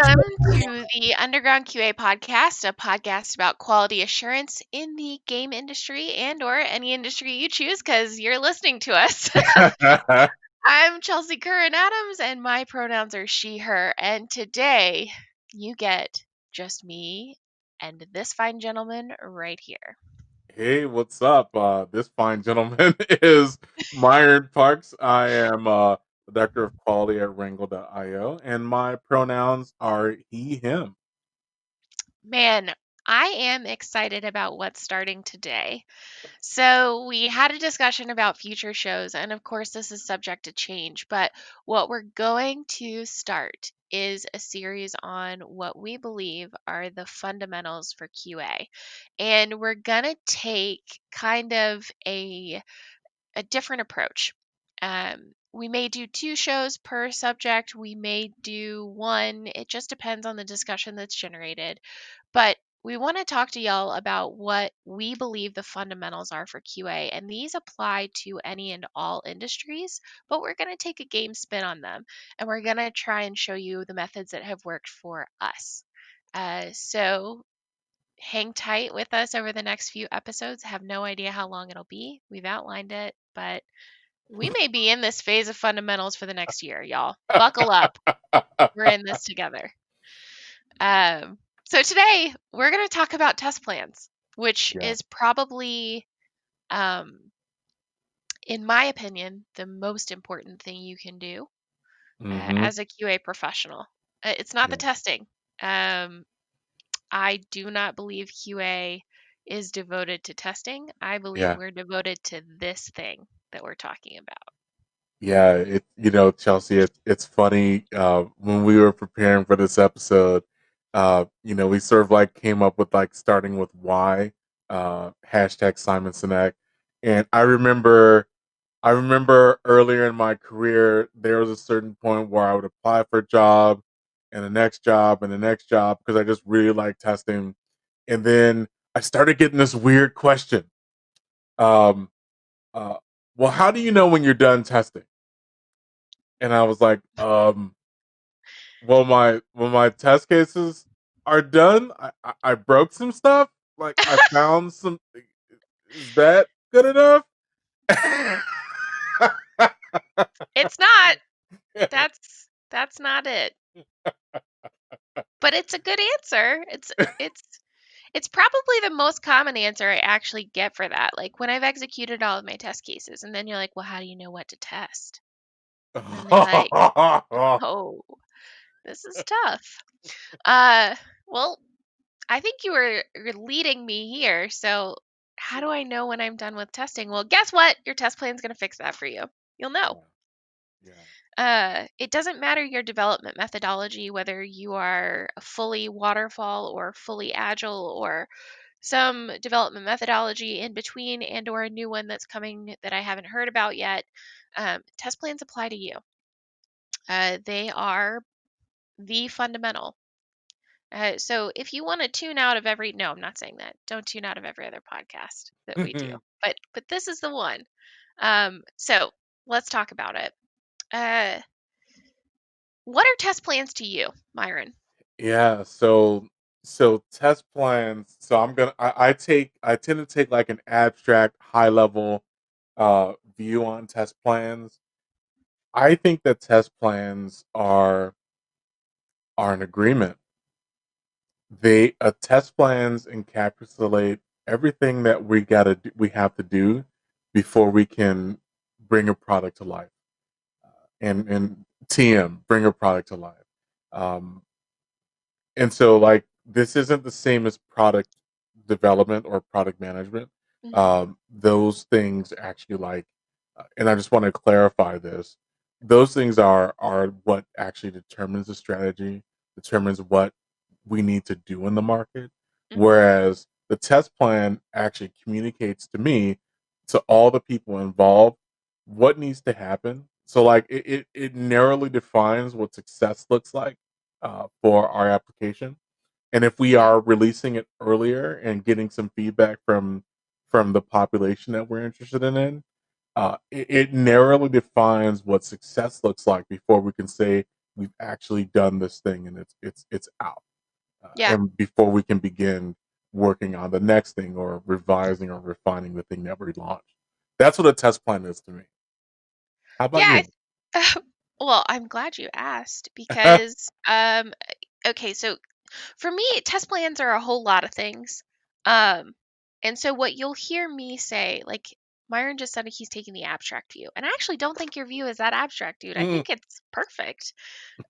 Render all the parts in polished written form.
Welcome to the Underground QA podcast, a podcast about quality assurance in the game industry and or any industry you choose because you're listening to us. I'm Chelsea Curran Adams and my pronouns are she, her, and today you get just me and this fine gentleman right here. Hey, what's up? This fine gentleman is Myron Parks. I am the Director of Quality at Wrangle.io, and my pronouns are he, him. Man, I am excited about what's starting today. So, we had a discussion about future shows, and of course, this is subject to change. But what we're going to start is a series on what we believe are the fundamentals for QA. And we're going to take kind of a different approach. We may do two shows per subject, we may do one. It just depends on the discussion that's generated. But we want to talk to y'all about what we believe the fundamentals are for QA, and these apply to any and all industries, but we're going to take a game spin on them, and we're going to try and show you the methods that have worked for us. So hang tight with us over the next few episodes. Have no idea how long it'll be. We've outlined it, but we may be in this phase of fundamentals for the next year, y'all. Buckle up. We're in this together. So today we're going to talk about test plans, which Yeah. is probably, um, in my opinion, the most important thing you can do hmm as a QA professional. It's not the Yeah. testing. Um, I do not believe QA is devoted to testing. I believe Yeah. we're devoted to this thing that we're talking about. Yeah. Chelsea, it's funny. When we were preparing for this episode, we sort of like came up with like starting with why, hashtag Simon Sinek. And I remember earlier in my career, there was a certain point where I would apply for a job and the next job and the next job because I just really like testing. And then I started getting this weird question. Um, uh, well, how do you know when you're done testing? And I was like, well, my test cases are done. I broke some stuff. Like I found some. Is that good enough? It's not. That's not it. But it's a good answer. It's it's probably the most common answer I actually get for that. Like when I've executed all of my test cases, and then you're like, "Well, how do you know what to test?" And then they're like, "Oh, this is tough." Uh, well, I think you're leading me here. So, how do I know when I'm done with testing? Well, guess what? Your test plan's going to fix that for you. You'll know. Yeah, yeah. It doesn't matter your development methodology, whether you are a fully waterfall or fully agile or some development methodology in between and or a new one that's coming that I haven't heard about yet. Test plans apply to you. They are the fundamental. So if you want to tune out of every, no, I'm not saying that. Don't tune out of every other podcast that we do. But this is the one. So let's talk about it. Uh, what are test plans to you, Myron? Yeah, so test plans. So I tend to take like an abstract, high level view on test plans. I think that test plans are an agreement. Test plans encapsulate everything that we have to do before we can bring a product to life. And TM, bring a product to life. Um, And so, like, this isn't the same as product development or product management. Mhm. Those things actually, and I just want to clarify this. Those things are what actually determines the strategy, determines what we need to do in the market. Mhm. Whereas the test plan actually communicates to me, to all the people involved, what needs to happen. So, like, it narrowly defines what success looks like for our application. And if we Yeah. are releasing it earlier and getting some feedback from the population that we're interested in, it narrowly defines what success looks like before we can say we've actually done this thing and it's out, Yeah. and before we can begin working on the next thing or revising or refining the thing that we launched. That's what a test plan is to me. How about Yeah. you? Well, I'm glad you asked because okay, so for me, test plans are a whole lot of things. Um, and so what you'll hear me say, like Myron just said he's taking the abstract view. And I actually don't think your view is that abstract, dude. I Mm, think it's perfect.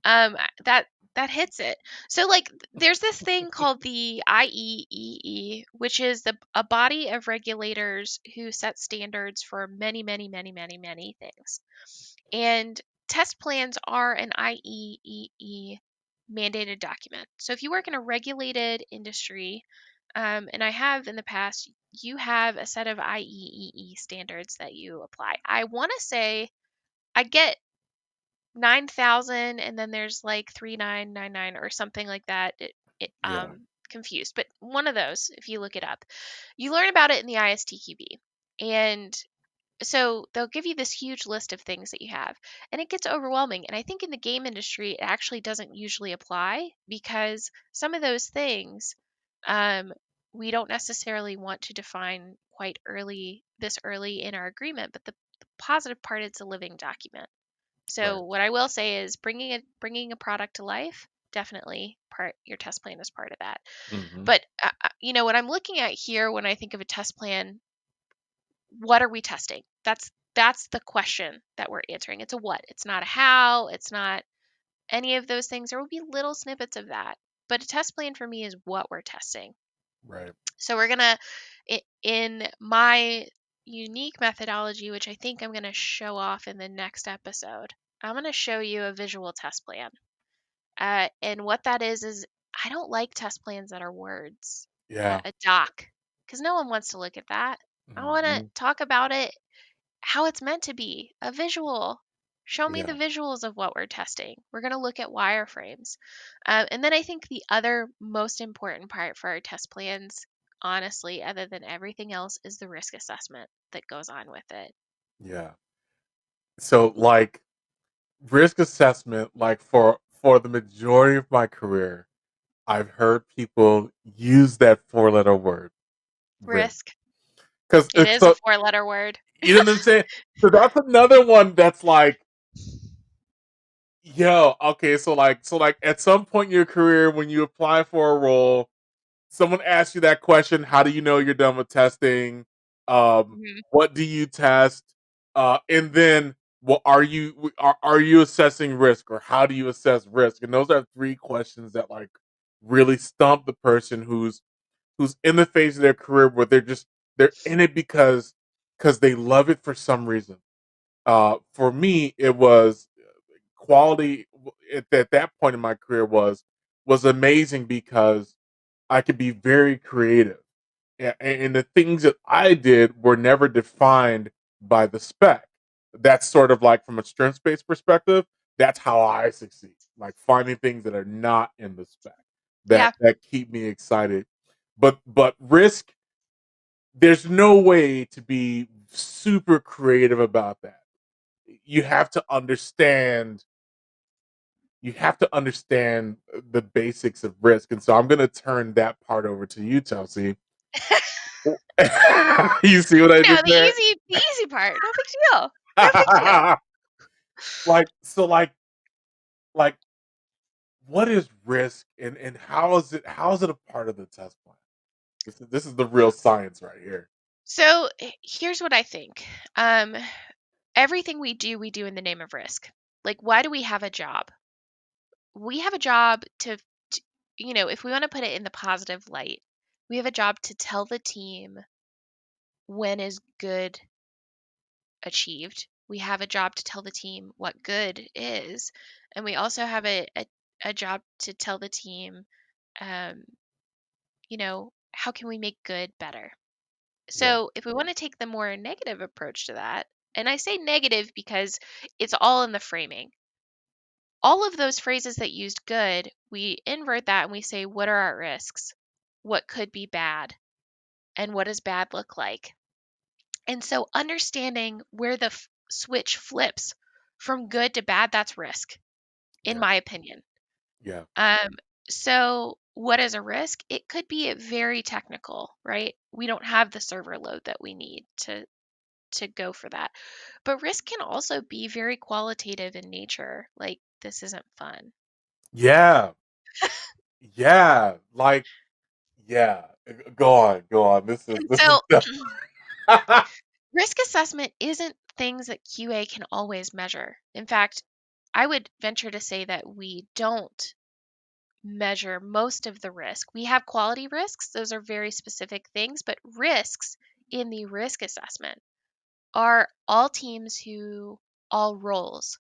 That that hits it. So like there's this thing called the IEEE, which is a body of regulators who set standards for many, many, many, many, many things. And test plans are an IEEE mandated document. So if you work in a regulated industry, and I have in the past, you have a set of IEEE standards that you apply. I want to say I get 9,000 and then there's like 3,999 or something like that. yeah, Confused, but one of those, if you look it up, you learn about it in the ISTQB. And so they'll give you this huge list of things that you have, and it gets overwhelming. And I think in the game industry, it actually doesn't usually apply because some of those things um, we don't necessarily want to define quite this early in our agreement. But the positive part, it's a living document. So right. what I will say is bringing a product to life, definitely part your test plan is part of that. Hmm. But what I'm looking at here when I think of a test plan, what are we testing? That's the question that we're answering. It's a what. It's not a how. It's not any of those things. There will be little snippets of that. But a test plan for me is what we're testing. Right. So we're gonna in my unique methodology, which I think I'm gonna show off in the next episode. I'm gonna show you a visual test plan. And what that is I don't like test plans that are words, Yeah. a doc, because no one wants to look at that. I want to Hmm. talk about it how it's meant to be, a visual. Show me the Yeah. visuals of what we're testing. We're going to look at wireframes. And then I think the other most important part for our test plans, honestly, other than everything else, is the risk assessment that goes on with it. Yeah. So like risk assessment, like for the majority of my career, I've heard people use that four-letter word, risk. Risk. Because It it's is a so, four-letter word. you know what I'm saying? So that's another one that's like, yo, okay, so like at some point in your career when you apply for a role, someone asks you that question, how do you know you're done with testing? Mhm. What do you test? And then well, are you assessing risk or how do you assess risk? And those are three questions that like really stump the person who's in the phase of their career where they're in it because they love it for some reason. For me, it was quality at that point in my career was amazing because I could be very creative. And the things that I did were never defined by the spec. That's sort of like from a strengths based perspective, that's how I succeed. Like finding things that are not in the spec Yeah. that keep me excited. But risk, there's no way to be super creative about that. You have to understand you have to understand the basics of risk. And so I'm going to turn that part over to you, Chelsea. You see what I No, did there? the easy part. No big deal. No big deal. like so like what is risk and how is it a part of the test plan? This is the real science right here. So here's what I think. Um, Everything we do in the name of risk. Like, why do we have a job? We have a job to if we want to put it in the positive light, we have a job to tell the team when is good achieved. We have a job to tell the team what good is. And we also have a job to tell the team, um, how can we make good better? Yeah. So if we want to take the more negative approach to that, and I say negative because it's all in the framing. All of those phrases that used good, we invert that and we say, what are our risks? What could be bad? And what does bad look like? And so understanding where the switch flips from good to bad, that's risk. in Yeah. my opinion. Yeah. Um, so what is a risk? It could be very technical, right? We don't have the server load that we need to go for that. But risk can also be very qualitative in nature. Like this isn't fun. Yeah. Yeah. Like, yeah. Go on. Go on. And This is so the risk assessment isn't things that QA can always measure. In fact, I would venture to say that we don't measure most of the risk. We have quality risks, those are very specific things, but risks in the risk assessment are all teams who all roles.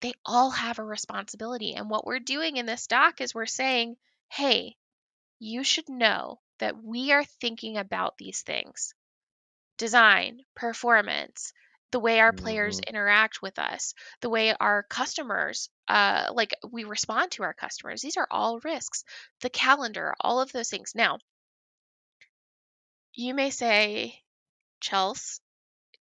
They all have a responsibility. And what we're doing in this doc is we're saying, hey, you should know that we are thinking about these things: design, performance, the way our players Mhm. interact with us, the way our customers, like we respond to our customers. These are all risks. The calendar, all of those things. Now, you may say, Chels,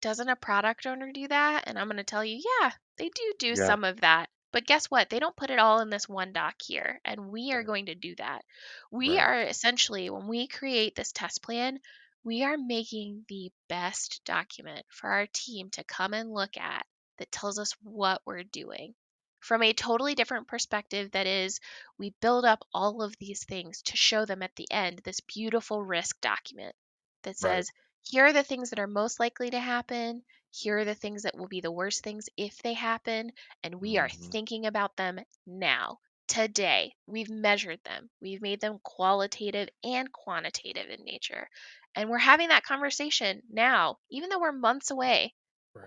doesn't a product owner do that? And I'm going to tell you, yeah, they do Yeah. some of that. But guess what? They don't put it all in this one doc here. And we are Right. going to do that. We Right. are essentially, when we create this test plan, we are making the best document for our team to come and look at that tells us what we're doing from a totally different perspective. That is, we build up all of these things to show them at the end this beautiful risk document that Right. says, here are the things that are most likely to happen. Here are the things that will be the worst things if they happen. And we are Mhm. thinking about them now, today. We've measured them, we've made them qualitative and quantitative in nature. And we're having that conversation now, even though we're months away.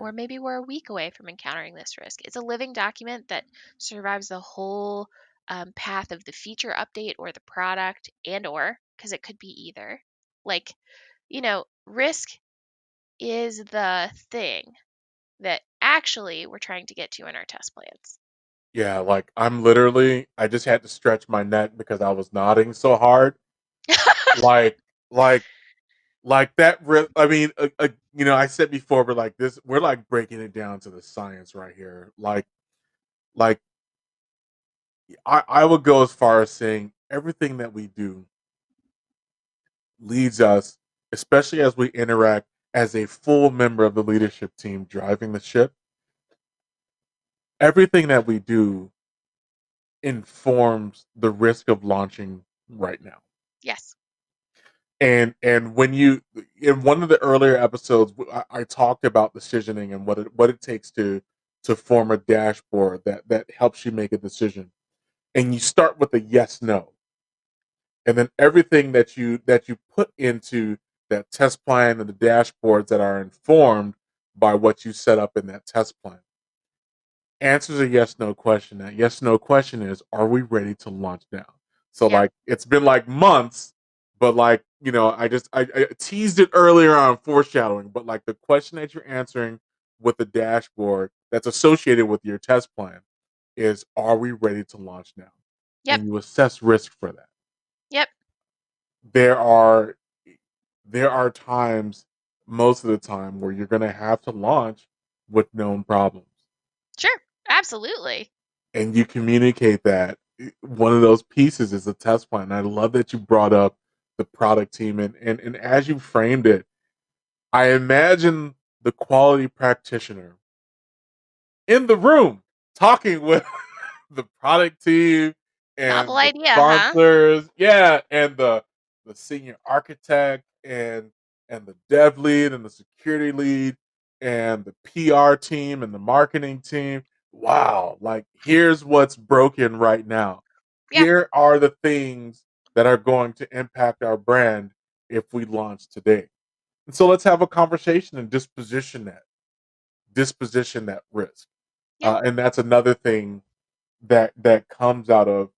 Or Right. maybe we're a week away from encountering this risk. It's a living document that survives the whole path of the feature update or the product, and or because it could be either. Like, risk is the thing that actually we're trying to get to in our test plans. Yeah, like, I just had to stretch my neck because I was nodding so hard. Like like that I mean, I said before, but like this, we're like breaking it down to the science right here. Like I would go as far as saying everything that we do leads us, especially as we interact as a full member of the leadership team driving the ship. Everything that we do informs the risk of launching right now. Yes. And when you in one of the earlier episodes, I talked about decisioning and what it takes to form a dashboard that helps you make a decision. And you start with a yes no, and then everything that you put into that test plan and the dashboards that are informed by what you set up in that test plan answers a yes no question. That yes no question is, are we ready to launch now? So Yep. like it's been like months, but like I teased it earlier on foreshadowing, but like the question that you're answering with the dashboard that's associated with your test plan is, are we ready to launch now? Yep. And you assess risk for that. Yep. There are there are times, most of the time, where you're going to have to launch with known problems, Sure. Absolutely. and you communicate that. One of those pieces is a test plan. I love that you brought up the product team, and as you framed it, I imagine the quality practitioner in the room talking with the product team Novel and the idea, huh? sponsors, yeah, and the senior architect and the dev lead and the security lead and the PR team and the marketing team. Wow, like here's what's broken right now. Yeah. Here are the things that are going to impact our brand if we launch today. And so let's have a conversation and disposition that risk. Yeah. And that's another thing that comes out of,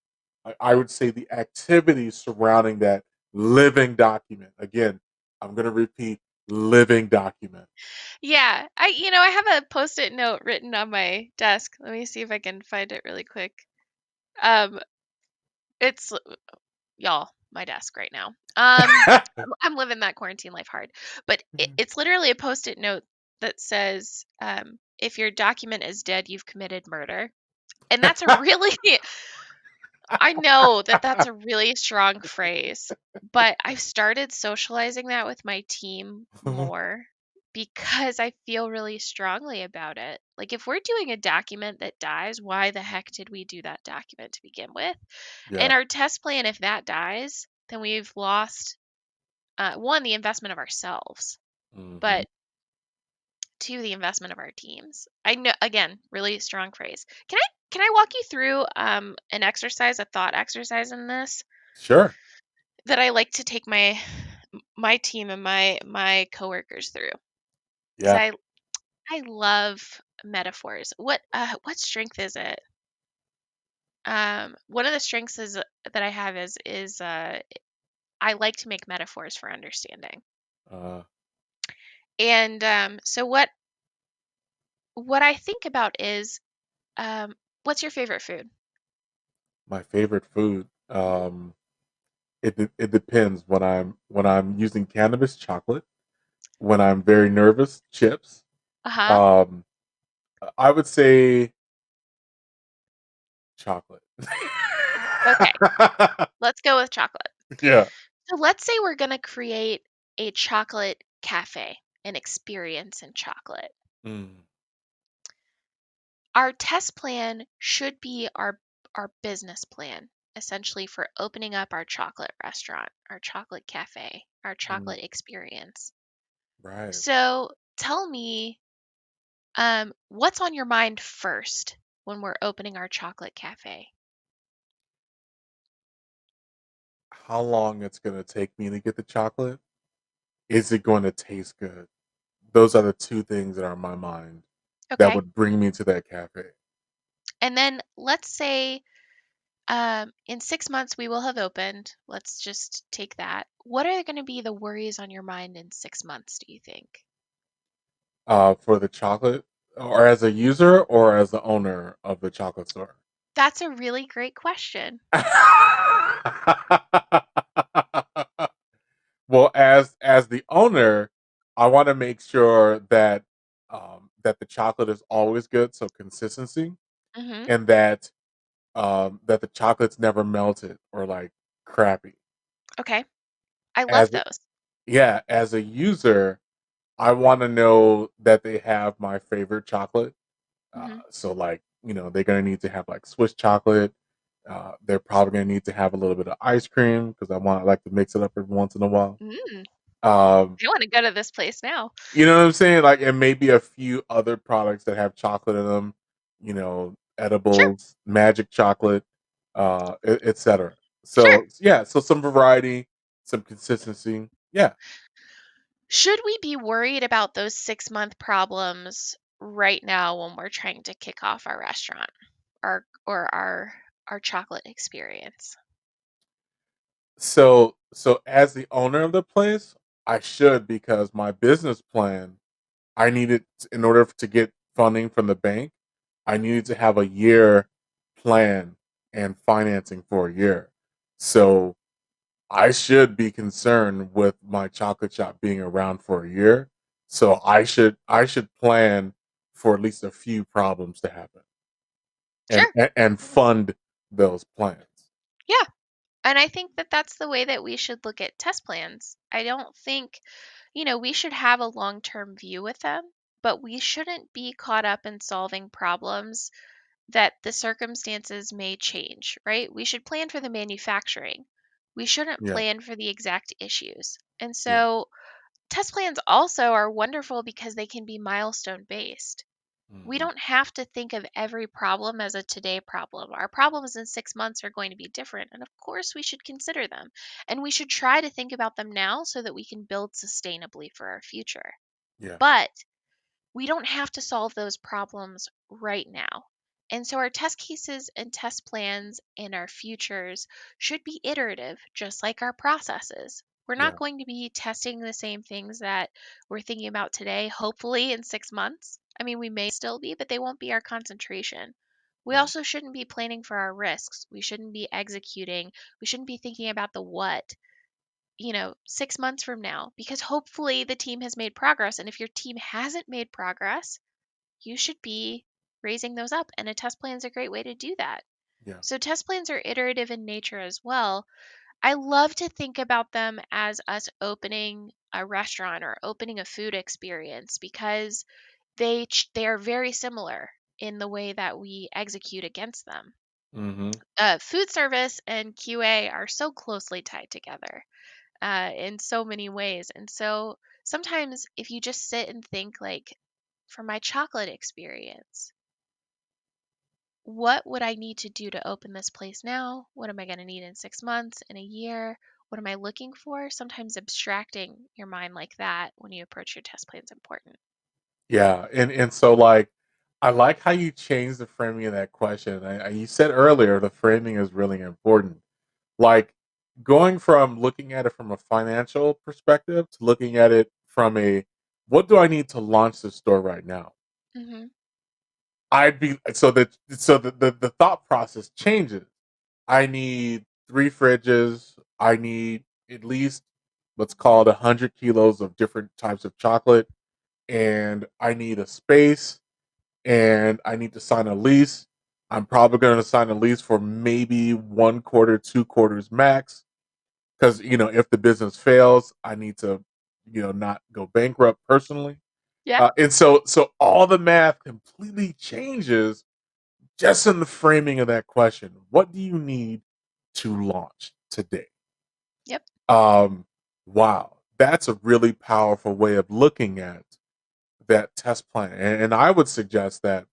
I would say, the activities surrounding that living document. Again, I'm going to repeat, living document. Yeah. I have a post-it note written on my desk. Let me see if I can find it really quick. Um, it's y'all, my desk right now. I'm living that quarantine life hard, but it's literally a post-it note that says, if your document is dead, you've committed murder. And that's a really I know that that's a really strong phrase, but I've started socializing that with my team more because I feel really strongly about it. Like, if we're doing a document that dies, why the heck did we do that document to begin with? And Yeah. our test plan, if that dies, then we've lost one, the investment of ourselves, Mhm. but two, the investment of our teams. I know, again, really strong phrase. Can I walk you through an exercise, a thought exercise in this Sure. that I like to take my team and my coworkers through? Because Yeah. I love metaphors. What strength is it? One of the strengths is that I have is I like to make metaphors for understanding. Uh, And so what I think about is what's your favorite food? my favorite food. It depends when I'm using cannabis chocolate. When I'm very nervous, chips. Uh huh. Um, I would say chocolate. Okay, let's go with chocolate. Yeah. So let's say we're gonna create a chocolate cafe, an experience in chocolate. Mm, Our test plan should be our business plan, essentially for opening up our chocolate restaurant, our chocolate cafe, our mm, chocolate experience. right. So tell me, what's on your mind first when we're opening our chocolate cafe? How long it's gonna take me to get the chocolate? Is it going to taste good? Those are the two things that are in my mind that Okay. would bring me to that cafe. And then let's say in 6 months we will have opened. Let's just take that. What are going to be the worries on your mind in 6 months, do you think? For the chocolate, or as a user, or as the owner of the chocolate store. That's a really great question. Well, as the owner, I want to make sure that that the chocolate is always good, so consistency, Hmm. and that the chocolate's never melted or like crappy. Okay. I love As a, those. yeah, as a user, I want to know that they have my favorite chocolate. Hmm. So like, they're gonna need to have like Swiss chocolate. They're probably gonna need to have a little bit of ice cream because I like to mix it up every once in a while. Mm, Um, I want to go to this place now. you know what I'm saying? Like, and maybe a few other products that have chocolate in them. Sure. Edibles, magic chocolate, etc. Sure. So yeah, so some variety, some consistency. Yeah. Should we be worried about those 6 month problems right now when we're trying to kick off our restaurant or our chocolate experience? So as the owner of the place, I should, because my business plan, I needed in order to get funding from the bank, I needed to have a year plan and financing for a year. So I should be concerned with my chocolate shop being around for a year. So I should plan for at least a few problems to happen and Sure. and fund those plans. Yeah. And I think that that's the way that we should look at test plans. I don't think, we should have a long term view with them, but we shouldn't be caught up in solving problems that the circumstances may change, right? We should plan for the manufacturing. We shouldn't Yeah. plan for the exact issues. And Yeah. so test plans also are wonderful because they can be milestone based. We Mhm. don't have to think of every problem as a today problem. Our problems in 6 months are going to be different. And of course, we should consider them. And we should try to think about them now so that we can build sustainably for our future. Yeah. But we don't have to solve those problems right now. And so our test cases and test plans and our futures should be iterative, just like our processes. We're not Yeah. going to be testing the same things that we're thinking about today, hopefully in 6 months. I mean, we may still be, but they won't be our concentration. We Right. also shouldn't be planning for our risks. We shouldn't be executing. We shouldn't be thinking about the what, 6 months from now, because hopefully the team has made progress. And if your team hasn't made progress, you should be raising those up. And a test plan is a great way to do that. Yeah. So test plans are iterative in nature as well. I love to think about them as us opening a restaurant or opening a food experience because they are very similar in the way that we execute against them. Mhm. Food service and QA are so closely tied together in so many ways. And so sometimes if you just sit and think, like, for my chocolate experience, what would I need to do to open this place now? What am I going to need in 6 months, in a year? What am I looking for? Sometimes abstracting your mind like that when you approach your test plan is important. Yeah, and so, like, I like how you changed the framing of that question. You said earlier the framing is really important. Like, going from looking at it from a financial perspective to looking at it from a, "What do I need to launch this store right now?" Hmm. I'd be so the thought process changes. I need 3 fridges. I need at least, let's call it 100 kilos of different types of chocolate, and I need a space, and I need to sign a lease. I'm probably gonna sign a lease for maybe 1 quarter, 2 quarters max, because if the business fails, I need to, not go bankrupt personally. Yeah. And so all the math completely changes just in the framing of that question. What do you need to launch today? Yep. Um, wow, that's a really powerful way of looking at that test plan. And I would suggest that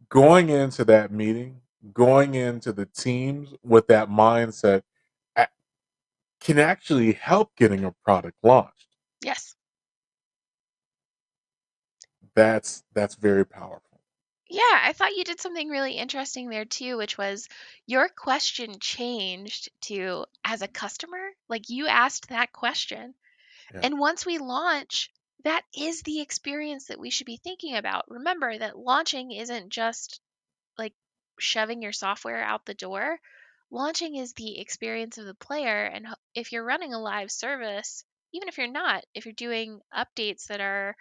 going into that meeting, going into the teams with that mindset a- can actually help getting a product launched. Yes. That's very powerful. Yeah, I thought you did something really interesting there too, which was your question changed to as a customer, like you asked that question. Yeah. And once we launch, that is the experience that we should be thinking about. Remember that launching isn't just like shoving your software out the door. Launching is the experience of the player. And if you're running a live service, even if you're not, if you're doing updates that are,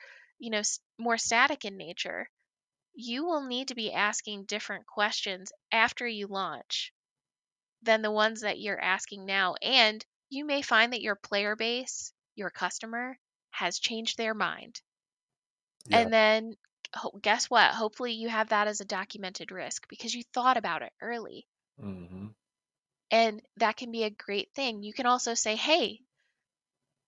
more static in nature, you will need to be asking different questions after you launch than the ones that you're asking now. And you may find that your player base, your customer, has changed their mind. Yeah. And then guess what? Hopefully, you have that as a documented risk because you thought about it early. Hmm. And that can be a great thing. You can also say, hey,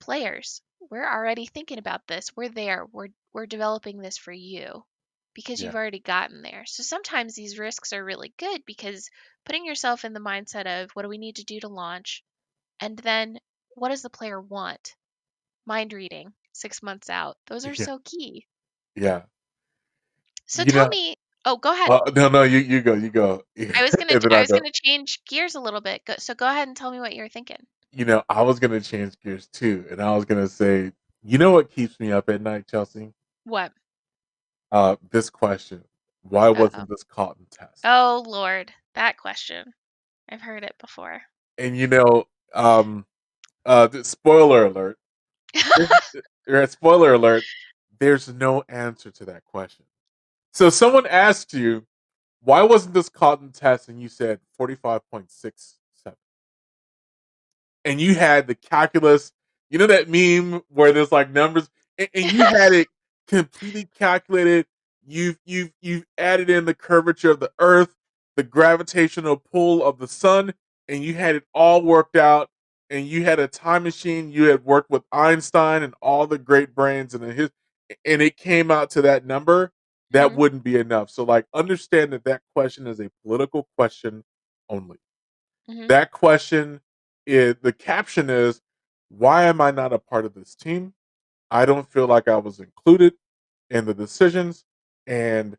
players, we're already thinking about this. We're there. We're developing this for you because you've Yeah. already gotten there. So sometimes these risks are really good because putting yourself in the mindset of what do we need to do to launch and then what does the player want? Mind reading 6 months out. Those are Yeah. so key. Yeah. So You tell know, me, oh, go ahead. no, no, you go, you go, and then I I was go. going to change gears a little bit. So go ahead and tell me what you're thinking. I was gonna change gears too, and I was gonna say, what keeps me up at night, Chelsea? What? This question: Why Uh-oh. wasn't this caught in test? Oh, Lord, that question. I've heard it before. And spoiler alert. There's, spoiler alert. There's no answer to that question. So someone asked you, "Why wasn't this caught in test?" And you said 45.67. And you had the calculus, that meme where there's like numbers, and you had it completely calculated. You've added in the curvature of the Earth, the gravitational pull of the sun, and you had it all worked out. And you had a time machine. You had worked with Einstein and all the great brains, and it came out to that number. That Hmm. wouldn't be enough. So, like, understand that that question is a political question only. Hmm. That question is the caption is, "Why am I not a part of this team? I don't feel like I was included in the decisions, and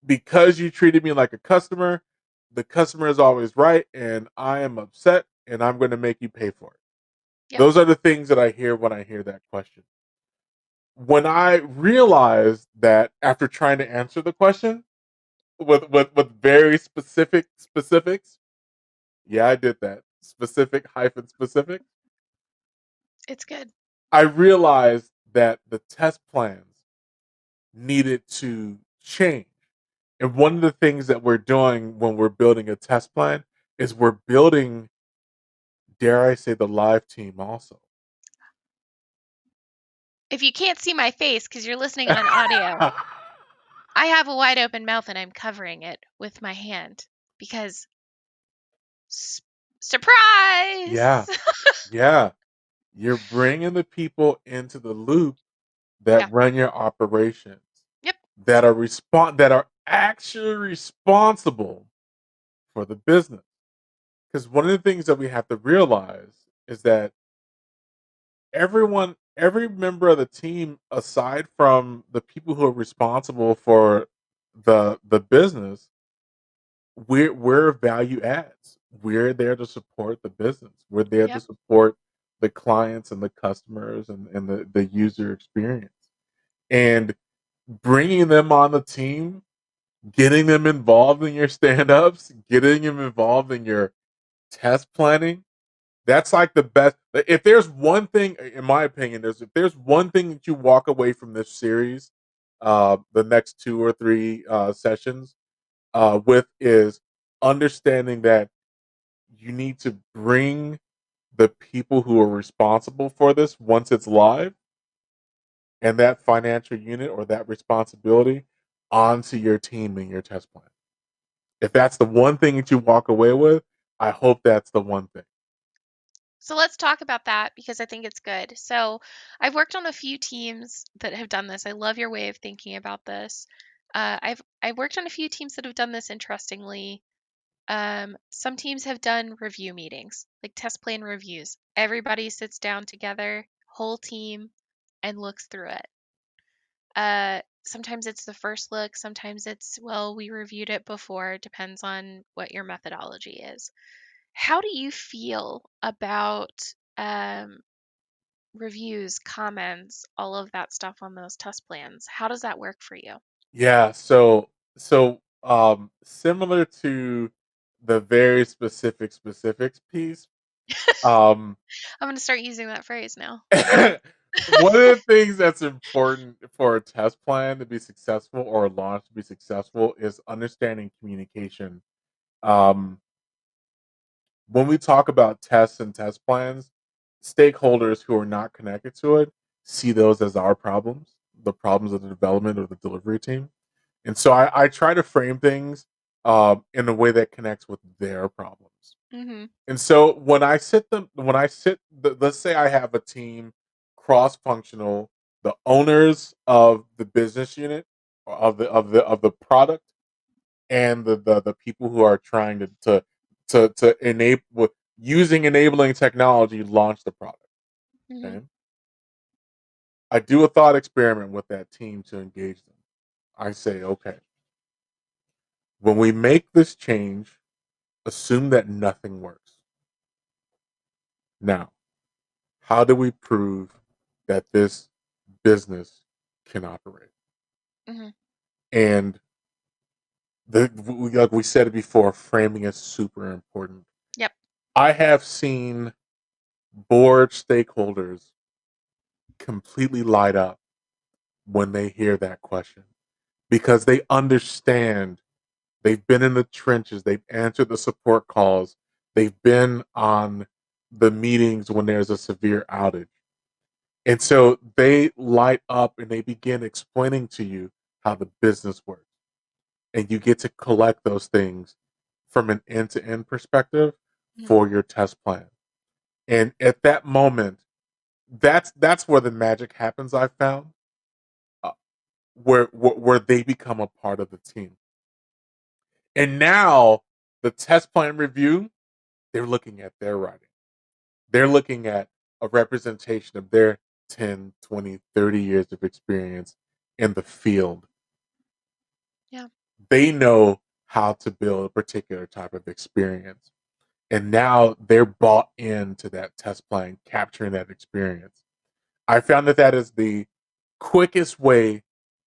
because you treated me like a customer, the customer is always right, and I am upset, and I'm going to make you pay for it." Yep. Those are the things that I hear when I hear that question. When I realized that after trying to answer the question with very specific specifics, yeah, I did that. Specific hyphen specific. It's good. I realized that the test plans needed to change. And one of the things that we're doing when we're building a test plan is we're building, dare I say, the live team also. If you can't see my face because you're listening on audio, I have a wide open mouth and I'm covering it with my hand because s- Yeah, surprise! yeah. You're bringing the people into the loop that Yeah. run your operations, Yep. that are actually responsible for the business. Because one of the things that we have to realize is that every member of the team, aside from the people who are responsible for the business, we're value adds. We're there to support the business. We're there to Yep. support the clients and the customers and the user experience. And bringing them on the team, getting them involved in your stand-ups, getting them involved in your test planning, that's like the best. If there's one thing, in my opinion, if there's one thing that you walk away from this series, the next 2 or 3 sessions, with is understanding that you need to bring the people who are responsible for this once it's live and that financial unit or that responsibility onto your team and your test plan. If that's the one thing that you walk away with, I hope that's the one thing. So let's talk about that because I think it's good. So I've worked on a few teams that have done this. I love your way of thinking about this. I've worked on a few teams that have done this interestingly. Some teams have done review meetings, like test plan reviews. Everybody sits down together, whole team, and looks through it. Sometimes it's the first look, sometimes it's, well, we reviewed it before. It depends on what your methodology is. How do you feel about reviews, comments, all of that stuff on those test plans? How does that work for you? Yeah, similar to the very specifics piece, um I'm going to start using that phrase now. one of the things that's important for a test plan to be successful or a launch to be successful is understanding communication. Um, when we talk about tests and test plans, stakeholders who are not connected to it see those as our problems, the problems of the development or the delivery team. And so I try to frame things in a way that connects with their problems. Mhm. And so let's say I have a team cross functional, the owners of the business unit of the product and the people who are trying to enable using enabling technology launch the product. Mhm. Okay. I do a thought experiment with that team to engage them. I say, okay, when we make this change, assume that nothing works. Now, how do we prove that this business can operate? Mhm. And like we said it before, framing is super important. Yep. I have seen board stakeholders completely light up when they hear that question because they understand. They've been in the trenches, they've answered the support calls, they've been on the meetings when there's a severe outage. And so they light up and they begin explaining to you how the business works. And you get to collect those things from an end to end perspective Mhm. for your test plan. And at that moment, that's where the magic happens. I've found uh, where they become a part of the team. And now the test plan review, they're looking at their writing. They're looking at a representation of their 10, 20, 30 years of experience in the field. Yeah. They know how to build a particular type of experience. And now they're bought into that test plan, capturing that experience. I found that that is the quickest way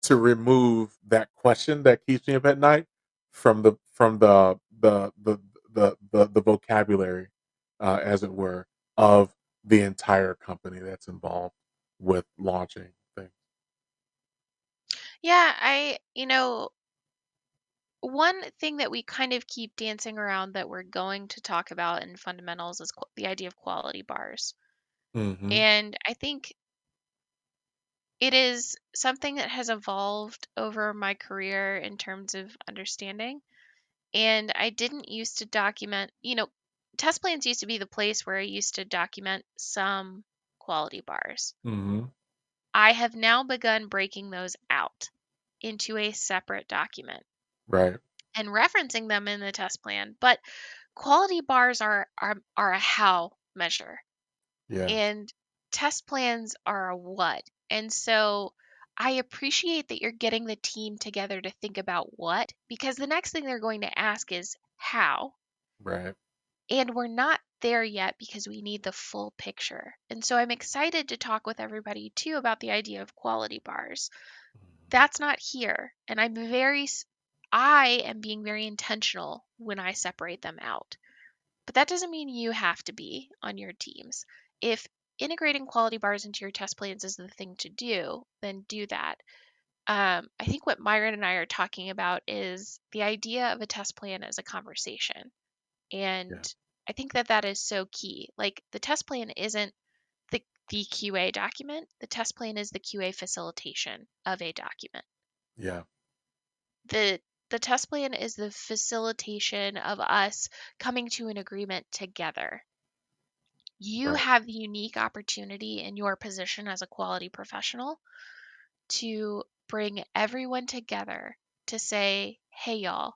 to remove that question that keeps me up at night from the vocabulary, as it were, of the entire company that's involved with launching things. Yeah, one thing that we kind of keep dancing around that we're going to talk about in fundamentals is the idea of quality bars. Mhm. And I think it is something that has evolved over my career in terms of understanding. And I didn't used to document, test plans used to be the place where I used to document some quality bars. Mhm. I have now begun breaking those out into a separate document Right. and referencing them in the test plan. But quality bars are a how measure, Yeah. and test plans are a what. And so I appreciate that you're getting the team together to think about what, because the next thing they're going to ask is how. Right. And we're not there yet because we need the full picture. And so I'm excited to talk with everybody too about the idea of quality bars. Mhm. That's not here. And I am being very intentional when I separate them out. But that doesn't mean you have to be on your teams. If integrating quality bars into your test plans is the thing to do, then do that. I think what Myron and I are talking about is the idea of a test plan as a conversation. And Yeah. I think that that is so key. Like the test plan isn't the QA document, the test plan is the QA facilitation of a document. Yeah. The test plan is the facilitation of us coming to an agreement together. You Right. have the unique opportunity in your position as a quality professional to bring everyone together to say, hey, y'all,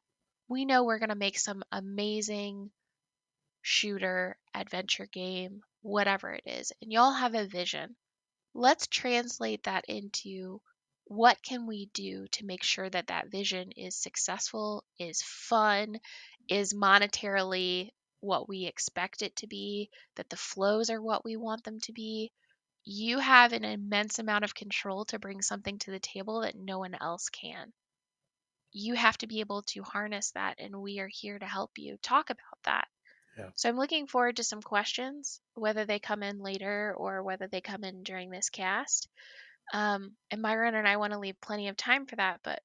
we know we're going to make some amazing shooter, adventure game, whatever it is, and y'all have a vision. Let's translate that into what can we do to make sure that that vision is successful, is fun, is monetarily what we expect it to be, that the flows are what we want them to be. You have an immense amount of control to bring something to the table that no one else can. You have to be able to harness that, and we are here to help you talk about that. Yeah. So I'm looking forward to some questions, whether they come in later or whether they come in during this cast. And Myron and I want to leave plenty of time for that, but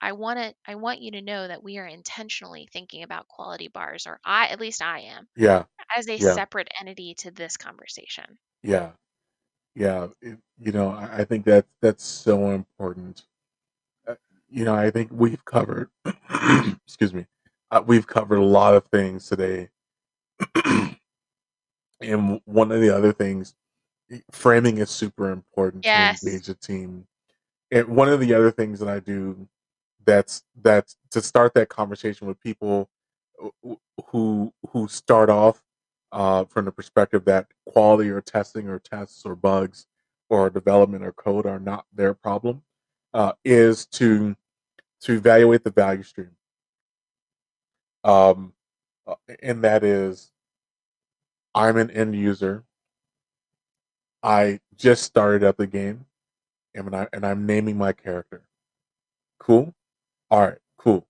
I want you to know that we are intentionally thinking about quality bars, or at least I am, Yeah. as a Yeah. separate entity to this conversation. Yeah. Yeah. I think that's so important. Uh, I think we've covered excuse me. We've covered a lot of things today. And one of the other things, framing is super important to Yes. engage a team. And one of the other things that I do that's to start that conversation with people who start off from the perspective that quality or testing or tests or bugs or development or code are not their problem, is to evaluate the value stream. Um, and that is, I'm an end user. I just started up the game, and I'm naming my character. Cool. All right. Cool.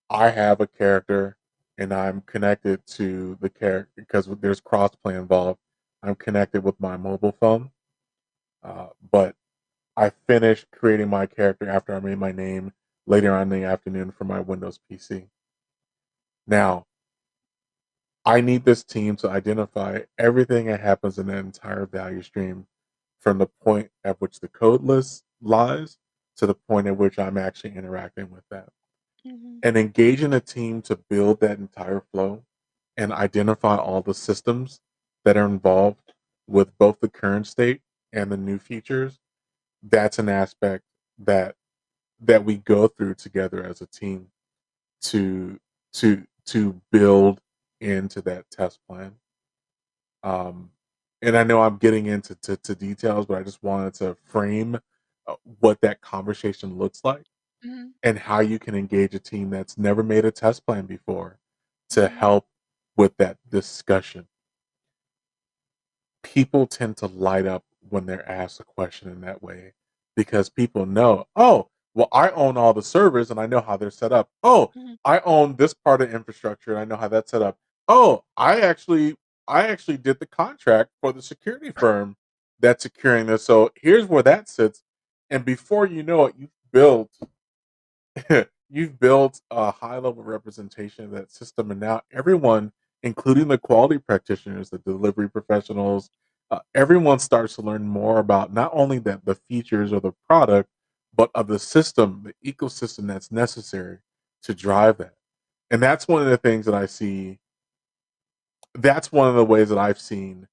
I have a character and I'm connected to the character because there's crossplay involved. I'm connected with my mobile phone, but I finished creating my character after I made my name later on in the afternoon for my Windows PC. Now, I need this team to identify everything that happens in the entire value stream from the point at which the code list lies to the point at which I'm actually interacting with that. Hmm. And engaging a team to build that entire flow and identify all the systems that are involved with both the current state and the new features, that's an aspect that we go through together as a team to to build into that test plan. um and I know I'm getting into to details, but I just wanted to frame what that conversation looks like Hmm. and how you can engage a team that's never made a test plan before to Hmm. help with that discussion. People tend to light up when they're asked a question in that way because people know, oh, well, I own all the servers and I know how they're set up. Oh, Hmm. I own this part of infrastructure and I know how that's set up. Oh, I actually did the contract for the security firm that's securing this. So here's where that sits. and before you know it, you've built you've built a high level representation of that system, and now everyone, including the quality practitioners, the delivery professionals, everyone starts to learn more about not only the features of the product, but of the system, the ecosystem that's necessary to drive that. And that's one of the things that I see. That's one of the ways that I've seen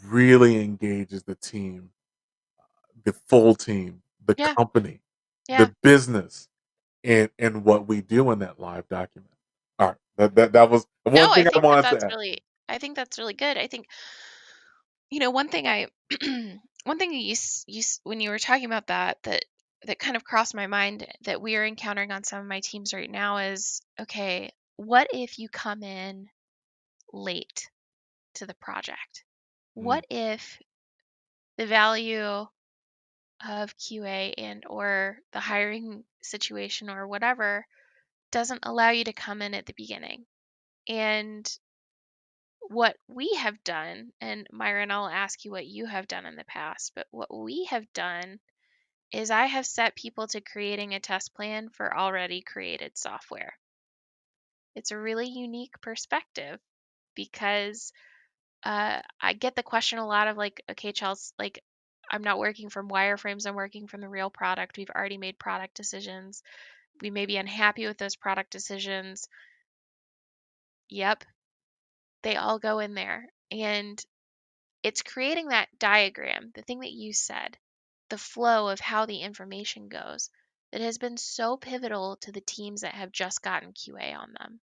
really engages the team, the full team, the Yeah. company, Yeah. the business, and what we do in that live document. All right, that was the No, one thing I wanted to add. I think that's really good. I think, one thing one thing when you were talking about that kind of crossed my mind that we are encountering on some of my teams right now is, okay, what if you come in late to the project? Mm, What if the value of QA and or the hiring situation or whatever doesn't allow you to come in at the beginning? And what we have done, and Myron, I'll ask you what you have done in the past, but what we have done is I have set people to creating a test plan for already created software. It's a really unique perspective because I get the question a lot of like, okay, Chelsea, like, I'm not working from wireframes, I'm working from the real product. We've already made product decisions. We may be unhappy with those product decisions. Yep, they all go in there. And it's creating that diagram, the thing that you said, the flow of how the information goes, that has been so pivotal to the teams that have just gotten QA on them,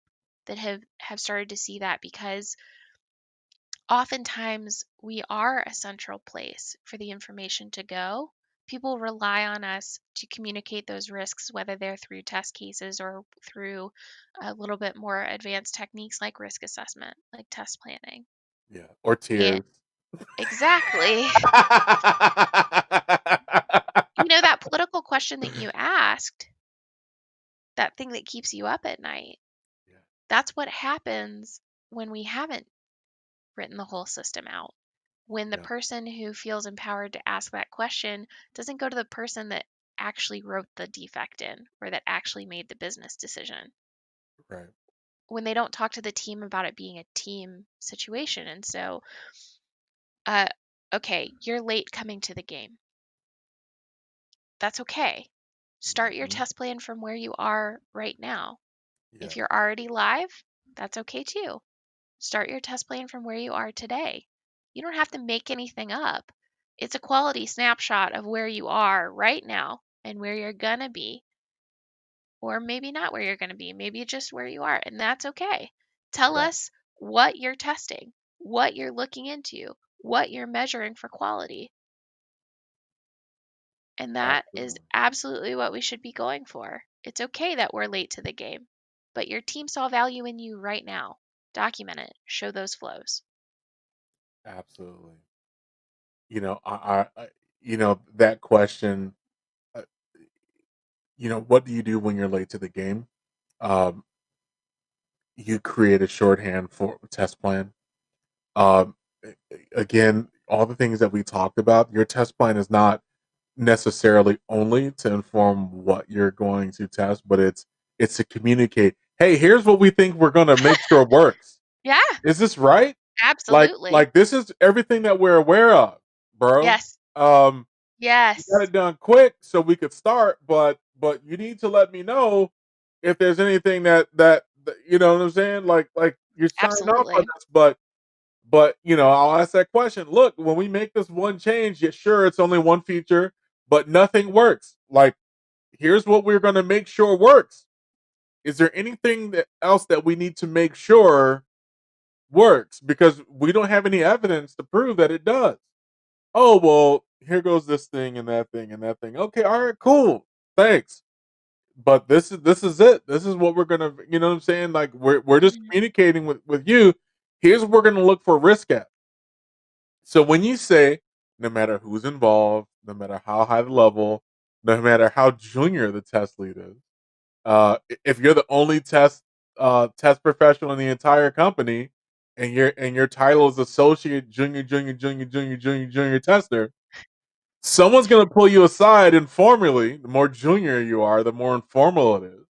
that have started to see that because oftentimes we are a central place for the information to go. People rely on us to communicate those risks, whether they're through test cases or through a little bit more advanced techniques like risk assessment, like test planning. yeah, or And tears. exactly. That political question that you asked, that thing that keeps you up at night, Yeah, that's what happens when we haven't written the whole system out. When the yeah, person who feels empowered to ask that question doesn't go to the person that actually wrote the defect in or that actually made the business decision. right. When they don't talk to the team about it being a team situation. And so, uh, okay, you're late coming to the game. That's okay. Start your Mhm. test plan from where you are right now. Yeah, If you're already live, that's okay too. Start your test plan from where you are today. You don't have to make anything up. It's a quality snapshot of where you are right now and where you're going to be, or maybe not where you're going to be, maybe just where you are, and that's okay. Tell right. us what you're testing, what you're looking into, what you're measuring for quality. And that is Absolutely, absolutely what we should be going for. It's okay that we're late to the game, but your team saw value in you right now. Document it, show those flows. absolutely. That question. Uh, what do you do when you're late to the game? Um, you create a shorthand for test plan. Um, Again, all the things that we talked about, your test plan is not necessarily only to inform what you're going to test, but it's to communicate, "Hey, here's what we think we're gonna make sure works. Yeah, Is this right? absolutely. Like this is everything that we're aware of, bro. Yes. Um, we got Yes. it done quick so we could start, but you need to let me know if there's anything that you know what I'm saying? Like you're signing off on Absolutely. this, but I'll ask that question. Look, when we make this one change, yeah, sure, it's only one feature, but nothing works. Like, here's what we're gonna make sure works. Is there anything else that we need to make sure works? Because we don't have any evidence to prove that it does. Oh well, here goes this thing and that thing and that thing. Okay, all right, cool. Thanks. But this is it. This is what we're gonna you know what I'm saying? Like we're just Mhm. communicating with you. Here's what we're gonna look for risk at. So when you say, no matter who's involved, no matter how high the level, no matter how junior the test lead is, if you're the only test professional in the entire company, and your title is associate junior tester, Someone's gonna pull you aside informally. The more junior you are, the more informal it is.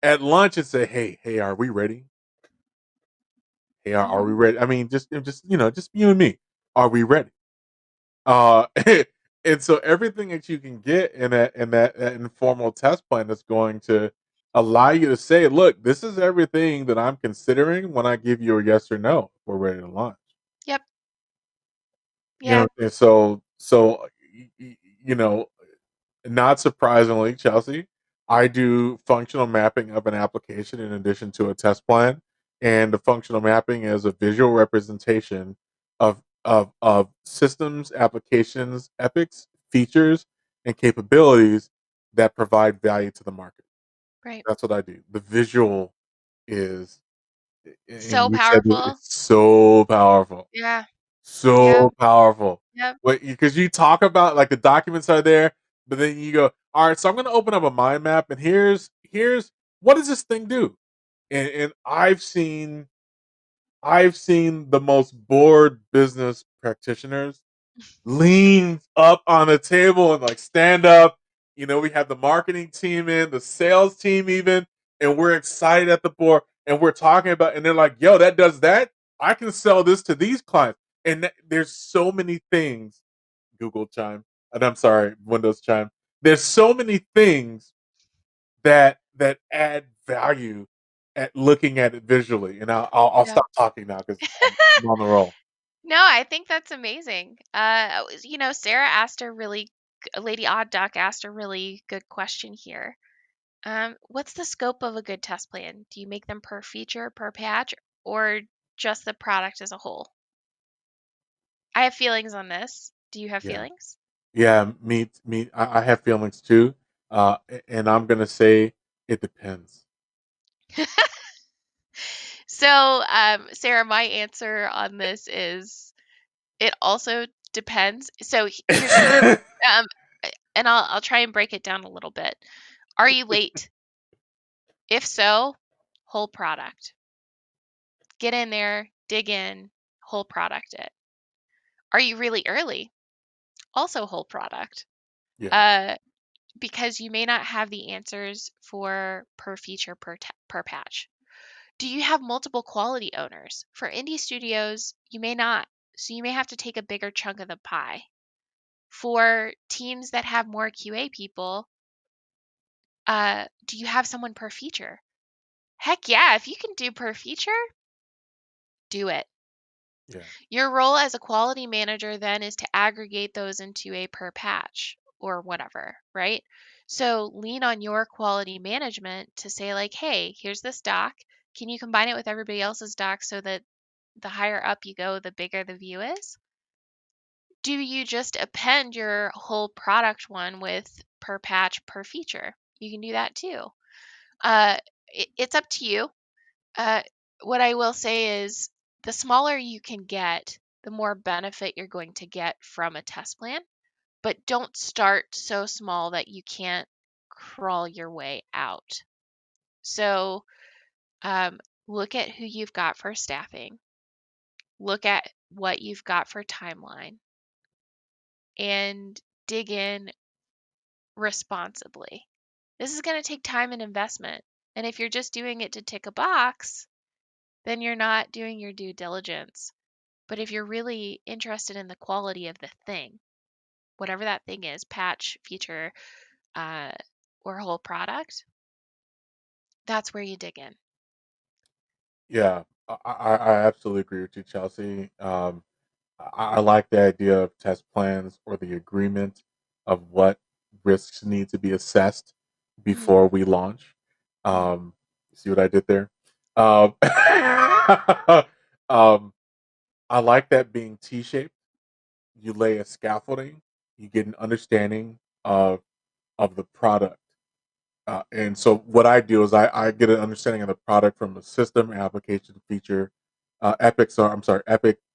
At lunch and say, hey, are we ready? Hey, are we Mhm. ready? I mean, just just you and me. Are we ready? Uh, and so everything that you can get in that informal test plan is going to allow you to say, look, this is everything that I'm considering when I give you a yes or no. If we're ready to launch. Yep. You know, Yeah. and so you know, not surprisingly, Chelsea, I do functional mapping of an application in addition to a test plan, and the functional mapping is a visual representation of systems, applications, epics, features, and capabilities that provide value to the market. Right. That's what I do. The visual is, and So you said it, powerful. it's so powerful. Yeah. Yeah. So powerful. Yep. Because you talk about like the documents are there, but then you go, all right, so I'm gonna open up a mind map and here's what does this thing do? And I've seen the most bored business practitioners lean up on the table and like stand up. We have the marketing team in, the sales team even, and we're excited at the board and we're talking about, and they're like, yo, that does that. I can sell this to these clients. And there's so many things, Google Chime, and I'm sorry, Windows Chime. There's so many things that add value at looking at it visually. And I'll Yep. stop talking now because I'm on the roll. No, I think that's amazing. Sarah asked a really Lady Odd Duck asked a really good question here. What's the scope of a good test plan? Do you make them per feature, per patch, or just the product as a whole? I have feelings on this. Do you have Yeah. feelings? Yeah, me. I have feelings too, and I'm gonna say it depends. So, Sarah, my answer on this is it also depends. So here's the thing. Um, and I'll try and break it down a little bit. Are you late? If so, whole product. Get in there, dig in, whole product it. Are you really early? Also whole product. Yeah, Uh, because you may not have the answers for per feature per patch. Do you have multiple quality owners? For indie studios, you may not. So you may have to take a bigger chunk of the pie. For teams that have more QA people, do you have someone per feature? Heck yeah, if you can do per feature, do it. yeah, Your role as a quality manager then is to aggregate those into a per patch or whatever, right? So lean on your quality management to say, like, hey, here's this doc. Can you combine it with everybody else's doc so that the higher up you go, the bigger the view is? Do you just append your whole product one with per patch, per feature? You can do that too. It's up to you. Uh, what I will say is the smaller you can get, the more benefit you're going to get from a test plan. But don't start so small that you can't crawl your way out. So look at who you've got for staffing, look at what you've got for timeline, and dig in responsibly. This is going to take time and investment. And if you're just doing it to tick a box, then you're not doing your due diligence. But if you're really interested in the quality of the thing, whatever that thing is, patch, feature, uh, or whole product, that's where you dig in. yeah. I absolutely agree with you, Chelsea. I like the idea of test plans or the agreement of what risks need to be assessed Hmm. before we launch. Hmm. See what I did there? Um, um, I like that being T-shaped. You lay a scaffolding, you get an understanding of the product. And so what I do is I get an understanding of the product from the system, application, feature, epic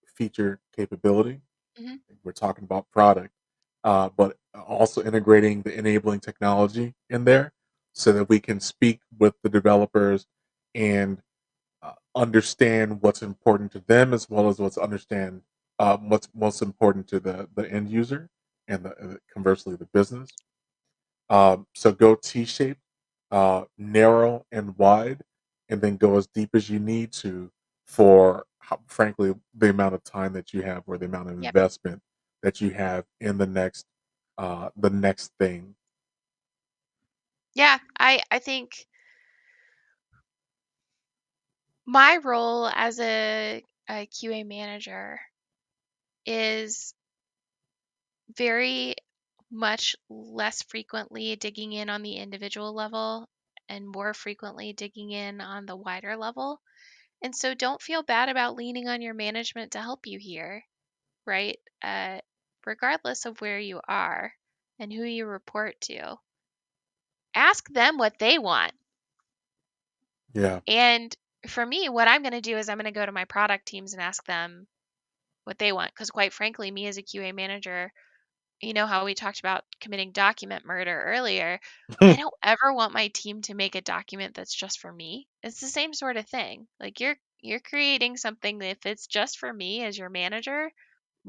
feature capability. Hmm. We're talking about product, but also integrating the enabling technology in there so that we can speak with the developers and understand what's important to them as well as what's most important to the end user. and conversely the business. So go T-shaped, narrow and wide, and then go as deep as you need to for, frankly, the amount of time that you have or the amount of Yep. investment that you have in the next thing. Yeah, I think my role as a QA manager is very much less frequently digging in on the individual level and more frequently digging in on the wider level. And so don't feel bad about leaning on your management to help you here, right? Regardless of where you are and who you report to, ask them what they want. Yeah. And for me, what I'm going to do is I'm going to go to my product teams and ask them what they want. Because quite frankly, me as a QA manager, you know how we talked about committing document murder earlier. I don't ever want my team to make a document that's just for me. It's the same sort of thing. Like you're creating something that if it's just for me as your manager,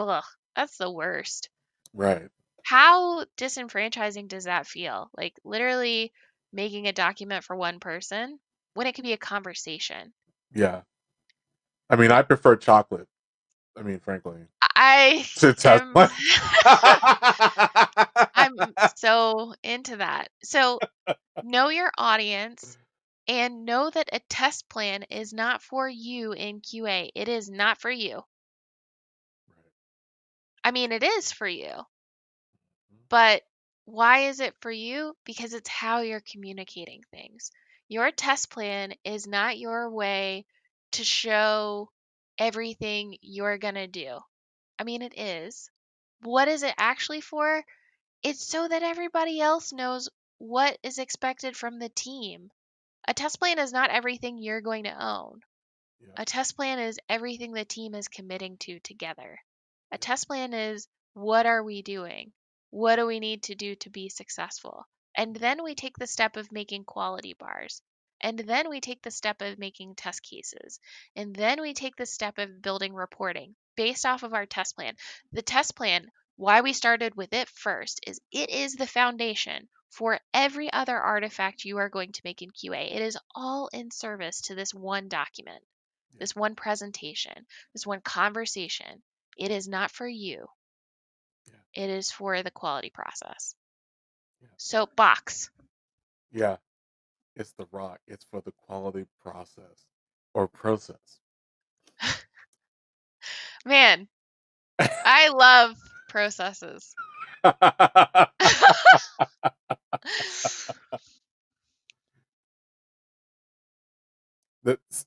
ugh, that's the worst. Right. How disenfranchising does that feel? Like literally making a document for one person when it could be a conversation. Yeah. I mean, I prefer chocolate. I mean, frankly, I to am Tesla. I'm so into that. So know your audience and know that a test plan is not for you in QA. It is not for you. I mean, it is for you, but why is it for you? Because it's how you're communicating things. Your test plan is not your way to show everything you're going to do. I mean, it is. What is it actually for? It's so that everybody else knows what is expected from the team. A test plan is not everything you're going to own. Yeah. A test plan is everything the team is committing to together. A test plan is what are we doing? What do we need to do to be successful? And then we take the step of making quality bars. And then we take the step of making test cases. And then we take the step of building reporting based off of our test plan. The test plan, why we started with it first, is it is the foundation for every other artifact you are going to make in QA. It is all in service to this one document, Yeah. this one presentation, this one conversation. It is not for you, Yeah. it is for the quality process. Yeah. Soapbox. Yeah. It's the rock. It's for the quality process or process. Man, I love processes.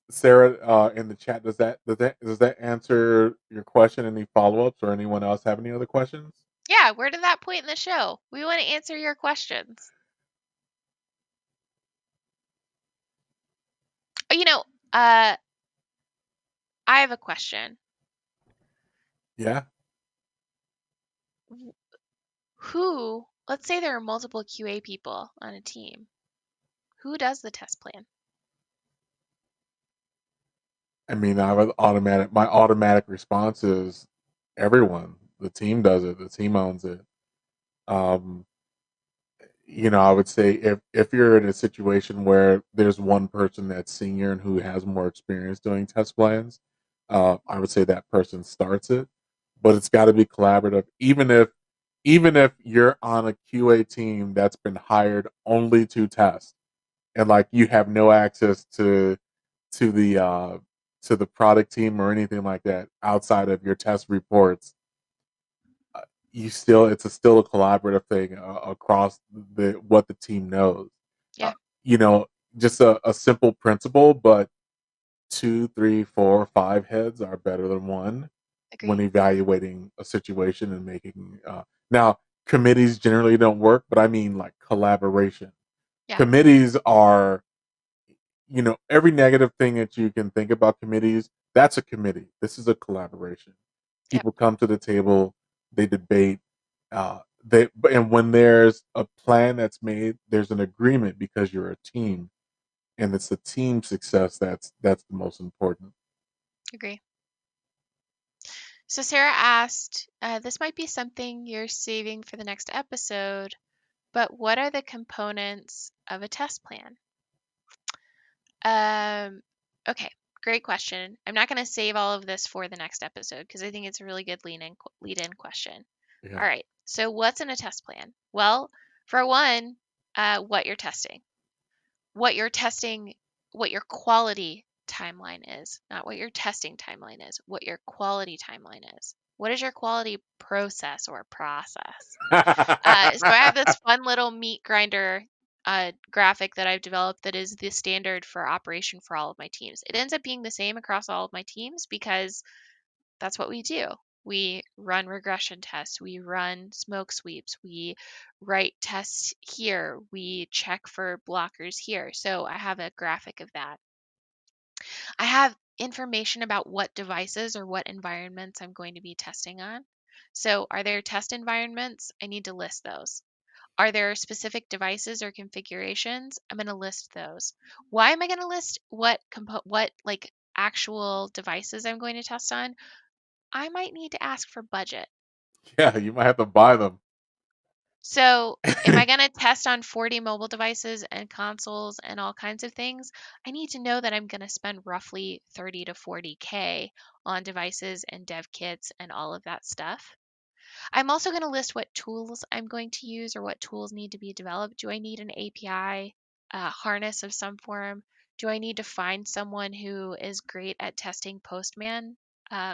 Sarah, in the chat, does that answer your question? Any follow ups or anyone else have any other questions? Yeah, we're to that point in the show. We want to answer your questions. You know, uh, I have a question. Yeah. Who, let's say there are multiple QA people on a team, who does the test plan? I mean, my automatic response is everyone. The team does it. The team owns it. Um, I would say if you're in a situation where there's one person that's senior and who has more experience doing test plans, I would say that person starts it. But it's got to be collaborative. Even if you're on a QA team that's been hired only to test, and like you have no access to the uh, to the product team or anything like that outside of your test reports, uh, still a collaborative thing across the what the team knows. Uh, Yeah, you know, just a simple principle, but two, three, four, five heads are better than one when agree. evaluating a situation and making. Now, committees generally don't work, but I mean like collaboration. Yeah, Committees are, every negative thing that you can think about committees, that's a committee. This is a collaboration. yep, People come to the table, they debate, and when there's a plan that's made, there's an agreement because you're a team, and it's the team success that's the most important. agree. So Sarah asked, this might be something you're saving for the next episode, but what are the components of a test plan? Um, okay, great question. I'm not going to save all of this for the next episode because I think it's a really good lead in question. Yeah. All right. So what's in a test plan? Well, for one, what you're testing, what you're testing, what your quality timeline is, not what your testing timeline is, what your quality timeline is. What is your quality process or process? So I have this fun little meat grinder graphic that I've developed that is the standard for operation for all of my teams. It ends up being the same across all of my teams because that's what we do. We run regression tests, we run smoke sweeps, we write tests here, we check for blockers here. So I have a graphic of that. I have information about what devices or what environments I'm going to be testing on. So, are there test environments? I need to list those. Are there specific devices or configurations? I'm going to list those. Why am I going to list what like actual devices I'm going to test on? I might need to ask for budget. Yeah, you might have to buy them. So, am I going to test on 40 mobile devices and consoles and all kinds of things? I need to know that I'm going to spend roughly 30 to 40K on devices and dev kits and all of that stuff. I'm also going to list what tools I'm going to use or what tools need to be developed. Do I need an API harness of some form? Do I need to find someone who is great at testing Postman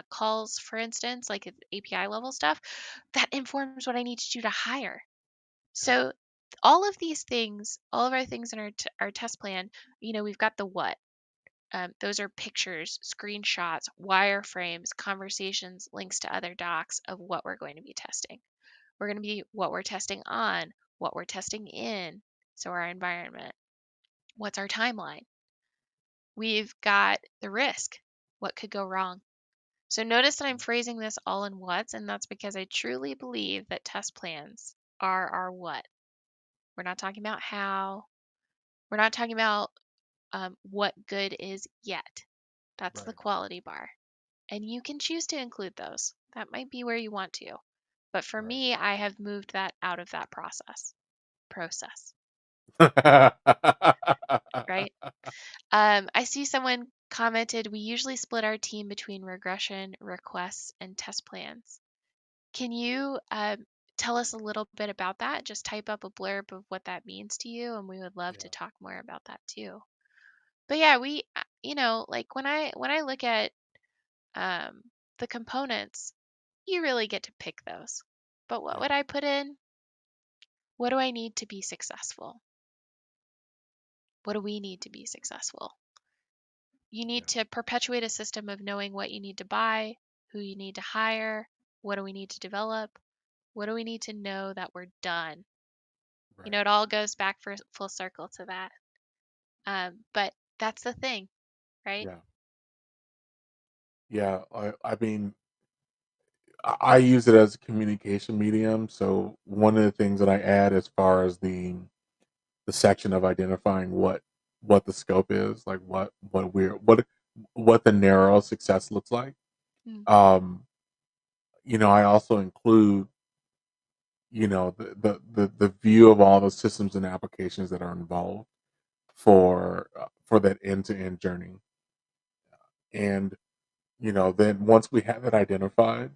calls, for instance, like API level stuff? That informs what I need to do to hire. Yeah. So all of these things, all of our things in our test plan, we've got the what. Those are pictures, screenshots, wireframes, conversations, links to other docs of what we're going to be testing. We're going to be what we're testing on, what we're testing in, so our environment. What's our timeline? We've got the risk. What could go wrong? So notice that I'm phrasing this all in what's, and that's because I truly believe that test plans are our what. We're not talking about how. We're not talking about what good is yet. That's the Right. quality bar. And you can choose to include those. That might be where you want to. But for me, I have moved that out of that process, Right. right? I see someone commented, we usually split our team between regression, requests, and test plans. Can you tell us a little bit about that? Just type up a blurb of what that means to you, and we would love to Yeah. talk more about that too. But yeah, like when I look at um, the components, you really get to pick those. But what Yeah. would I put in? What do I need to be successful? What do we need to be successful? You Yeah. need to perpetuate a system of knowing what you need to buy, who you need to hire, what do we need to develop, what do we need to know that we're done. Right. It all goes back for full circle to that. But that's the thing, right? Yeah. Yeah. I mean, I use it as a communication medium. So one of the things that I add as far as the section of identifying what the scope is, like what the narrow success looks like. Mm. Um, I also include the view of all the systems and applications that are involved for that end to end journey. And then once we have it identified,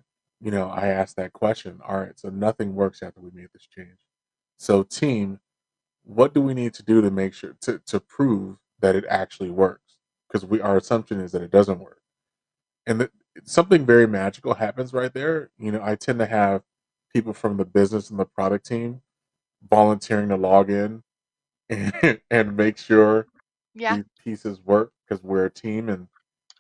I ask that question. All right, so nothing works after we made this change. So team, what do we need to do to make sure to prove that it actually works? Because our assumption is that it doesn't work, and something very magical happens right there. I tend to have people from the business and the product team volunteering to log in and make sure Yeah. these pieces work because we're a team and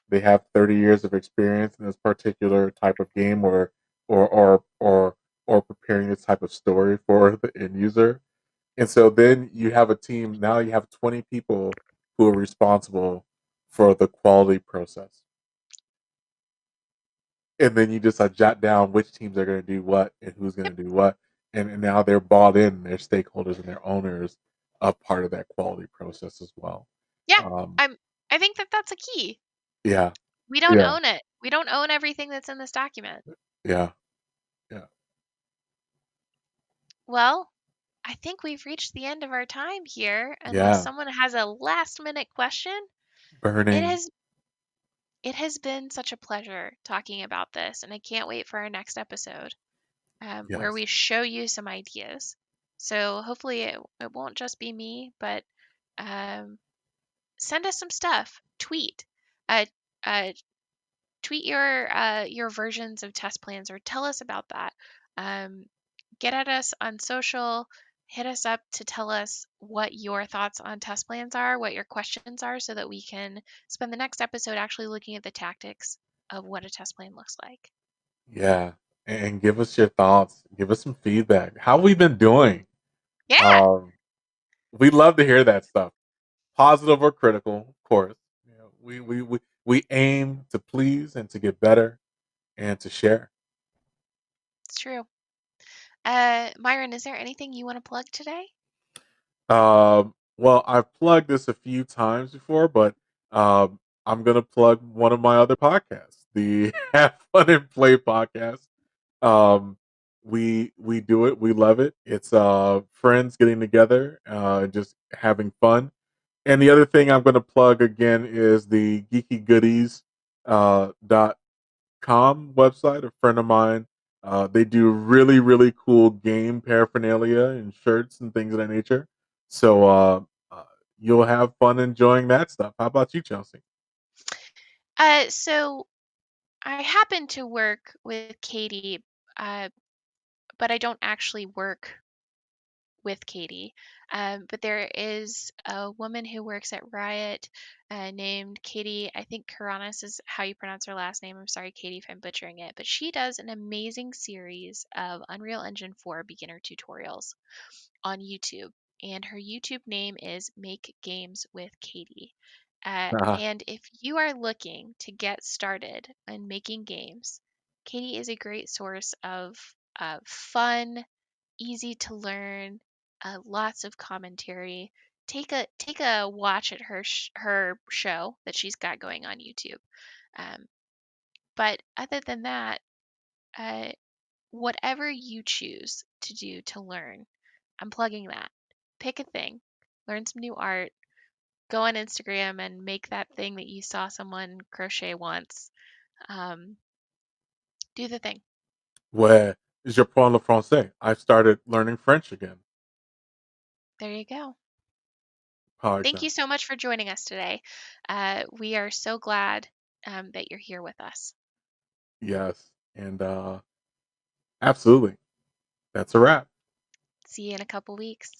they have 30 years of experience in this particular type of game or or or or preparing this type of story for the end user. And so then you have a team, now you have 20 people who are responsible for the quality process. And then you just jot down which teams are going to do what and who's going Yep. to do what. And now they're bought in, they're stakeholders and their owners of part of that quality process as well. Yeah. Um, I think that that's a key. yeah, We don't Yeah. own it. We don't own everything that's in this document. Yeah. Yeah. Well, I think we've reached the end of our time here, unless Yeah. someone has a last minute question. It Burning. has it has been such a pleasure talking about this, and I can't wait for our next episode, where Yes. we show you some ideas. So hopefully it won't just be me, but um, send us some stuff. Uh, uh, tweet your versions of test plans or tell us about that. Um, get at us on social. Hit us up to tell us what your thoughts on test plans are, what your questions are, so that we can spend the next episode actually looking at the tactics of what a test plan looks like. Yeah. And give us your thoughts. Give us some feedback. How we been doing? Yeah, Um, we love to hear that stuff. Positive or critical, of course. You know, we aim to please and to get better and to share. it's true. Myron, is there anything you want to plug today? Well, I've plugged this a few times before, but I'm gonna plug one of my other podcasts, the Have Fun and Play podcast. Um, we do it, we love it. It's friends getting together, just having fun. And the other thing I'm gonna plug again is the Geeky Goodies dot website. A friend of mine, they do really really cool game paraphernalia and shirts and things of that nature. So uh, you'll have fun enjoying that stuff. How about you, Chelsea? So I happen to work with Katie, uh, but I don't actually work with Katie. But there is a woman who works at Riot named Katie. I think Karanis is how you pronounce her last name. I'm sorry, Katie, if I'm butchering it. But she does an amazing series of Unreal Engine 4 beginner tutorials on YouTube. And her YouTube name is Make Games with Katie. Uh, And if you are looking to get started on making games, Katie is a great source of fun, easy to learn, lots of commentary. Take a watch at her show that she's got going on YouTube. Um, but other than that, uh, whatever you choose to do to learn, I'm plugging that. Pick a thing, learn some new art, go on Instagram and make that thing that you saw someone crochet once. Um, do the thing. where is your parle français? I started learning French again. There you go. Par Thank you exemple. so much for joining us today. We are so glad that you're here with us. Yes, and absolutely, that's a wrap. See you in a couple weeks.